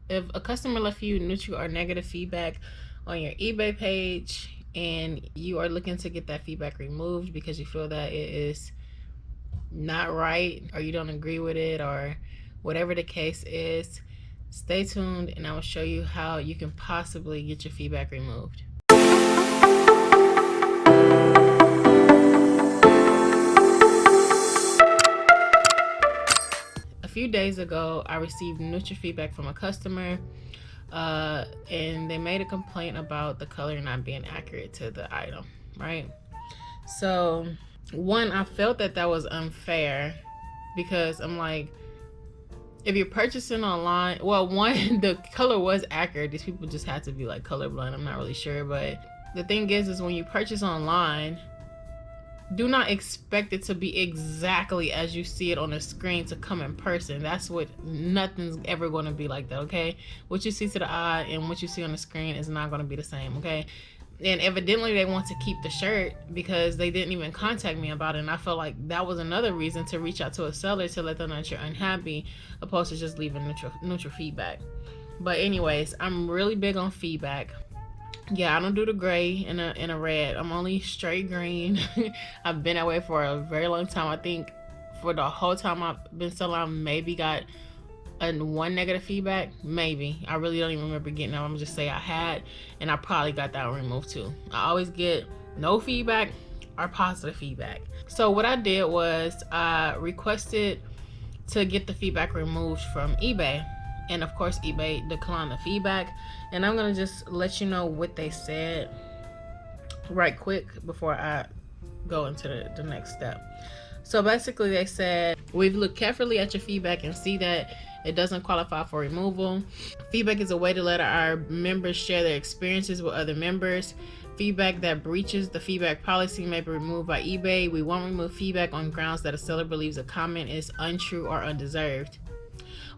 if a customer left you neutral or negative feedback on your eBay page and you are looking to get that feedback removed because you feel that it is not right or you don't agree with it or whatever the case is, stay tuned and I will show you how you can possibly get your feedback removed. A few days ago, I received neutral feedback from a customer, and they made a complaint about the color not being accurate to the item, right? So, one, I felt that was unfair because I'm like, if you're purchasing online, well, one, the color was accurate. These people just had to be like colorblind. I'm not really sure, but the thing is when you purchase online, do not expect it to be exactly as you see it on the screen to come in person. That's what, nothing's ever going to be like that, okay? What you see to the eye and what you see on the screen is not going to be the same, okay? And evidently they want to keep the shirt because they didn't even contact me about it. And I felt like that was another reason to reach out to a seller to let them know that you're unhappy, opposed to just leaving neutral feedback. But anyways, I'm really big on feedback. Yeah, I don't do the gray and a red. I'm only straight green. I've been that way for a very long time. I think for the whole time I've been selling, I maybe got one negative feedback. Maybe. I really don't even remember getting it. I'm gonna just say I had, and I probably got that one removed too. I always get no feedback or positive feedback. So what I did was I requested to get the feedback removed from eBay. And of course, eBay declined the feedback. And I'm going to just let you know what they said right quick before I go into the next step. So basically, they said, we've looked carefully at your feedback and see that it doesn't qualify for removal. Feedback is a way to let our members share their experiences with other members. Feedback that breaches the feedback policy may be removed by eBay. We won't remove feedback on grounds that a seller believes a comment is untrue or undeserved.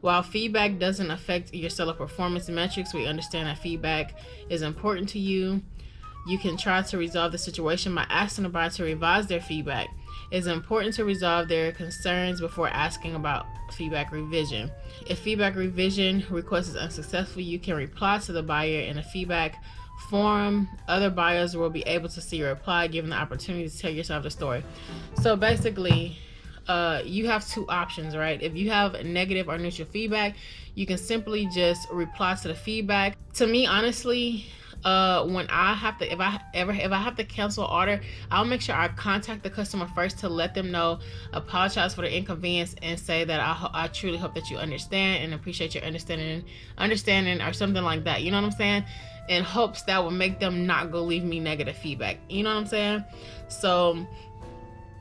While feedback doesn't affect your seller performance metrics, we understand that feedback is important to you. You can try to resolve the situation by asking the buyer to revise their feedback. It's important to resolve their concerns before asking about feedback revision. If feedback revision request is unsuccessful, you can reply to the buyer in a feedback forum. Other buyers will be able to see your reply, given the opportunity to tell yourself the story. So basically, you have two options, right? If you have negative or neutral feedback, you can simply just reply to the feedback. To me, honestly, when I have to, if I have to cancel an order, I'll make sure I contact the customer first to let them know, apologize for the inconvenience, and say that I truly hope that you understand and appreciate your understanding or something like that. You know what I'm saying? In hopes that will make them not go leave me negative feedback. You know what I'm saying? So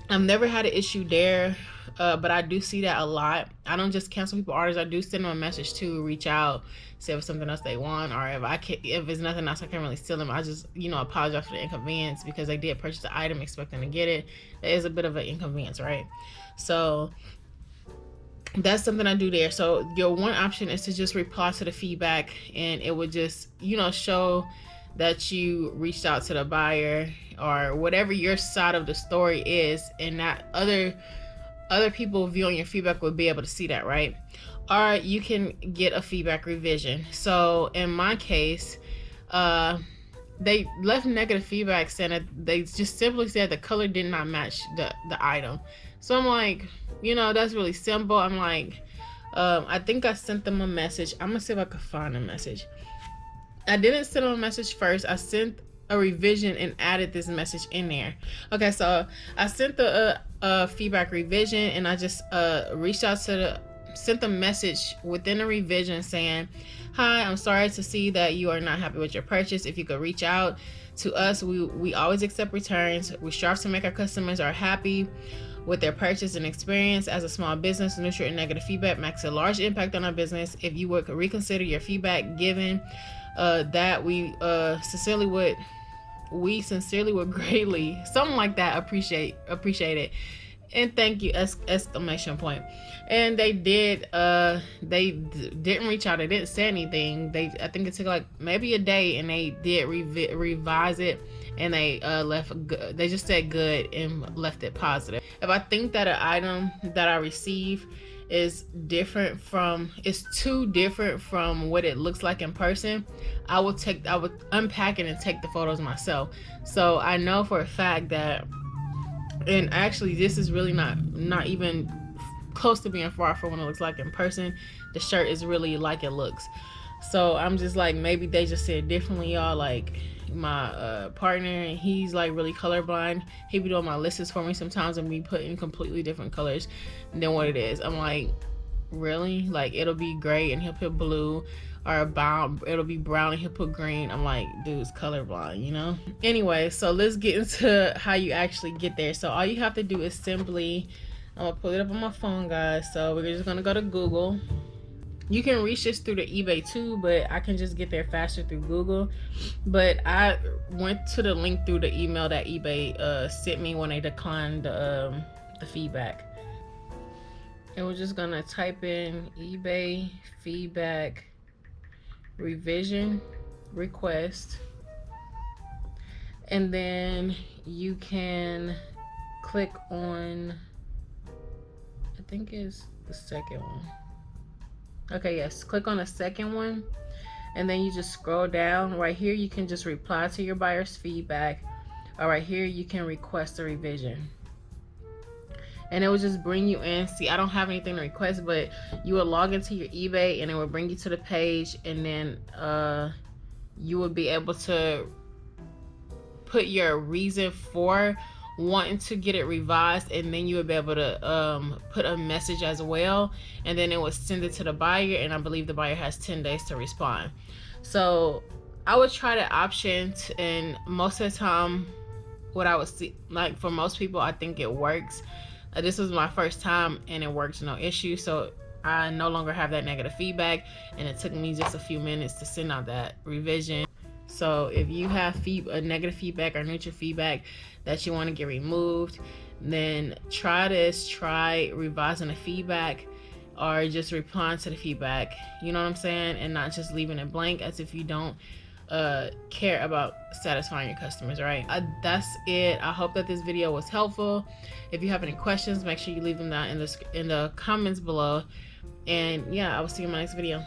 I've never had an issue there, but I do see that a lot. I don't just cancel people orders. I do send them a message to reach out, say if it's something else they want, or if it's nothing else I can't really steal them, I just, apologize for the inconvenience because they did purchase the item expecting to get it. It is a bit of an inconvenience, right? So that's something I do there. So your one option is to just reply to the feedback, and it would just, show that you reached out to the buyer or whatever your side of the story is, and that other people viewing your feedback would be able to see that, right? Or you can get a feedback revision. So in my case, they left negative feedback saying that they just simply said the color did not match the item. So I'm like, that's really simple. I'm like, I think I sent them a message. I'm gonna see if I can find a message. I didn't send them a message first. I sent a revision and added this message in there. Okay, so I sent the feedback revision, and I just reached out to sent the message within the revision saying, hi, I'm sorry to see that you are not happy with your purchase. If you could reach out to us, we always accept returns. We strive to make our customers are happy with their purchase and experience. As a small business, neutral and negative feedback makes a large impact on our business. If you would reconsider your feedback, given that we sincerely would greatly, something like that, appreciate it, and thank you, exclamation point. And they didn't reach out. They didn't say anything. I think it took like maybe a day, and they did revise it, and they left. They just said good and left it positive. If I think that an item that I receive is different from, it's too different from what it looks like in person, I would unpack it and take the photos myself. So I know for a fact that, and actually this is really not even close to being far from what it looks like in person. The shirt is really like it looks. So I'm just like, maybe they just said differently, y'all. Like my partner, he's like really colorblind. He be doing my lists for me sometimes and be putting completely different colors than what it is. I'm like, really? Like it'll be gray and he'll put blue, or it'll be brown and he'll put green. I'm like, dude's colorblind, you know? Anyway, so let's get into how you actually get there. So all you have to do is simply, I'm gonna pull it up on my phone, guys. So we're just gonna go to Google. You can reach this through the eBay too, but I can just get there faster through Google. But I went to the link through the email that eBay sent me when they declined the feedback. And we're just gonna type in eBay feedback revision request, and then you can click on, I think it's the second one. Okay, yes, click on the second one, and then you just scroll down. Right here you can just reply to your buyer's feedback, or right here you can request a revision, and it will just bring you in. See, I don't have anything to request, but you will log into your eBay and it will bring you to the page, and then you will be able to put your reason for wanting to get it revised, and then you would be able to put a message as well, and then it would send it to the buyer, and I believe the buyer has 10 days to respond. So I would try that option, and most of the time what I would see, like for most people, I think it works. This was my first time and it worked, no issue. So I no longer have that negative feedback, and it took me just a few minutes to send out that revision. So if you have a negative feedback or neutral feedback that you want to get removed, then try revising the feedback, or just replying to the feedback, you know what I'm saying, and not just leaving it blank as if you don't care about satisfying your customers, right? That's it. I hope that this video was helpful. If you have any questions, make sure you leave them down in the comments below, and yeah, I will see you in my next video.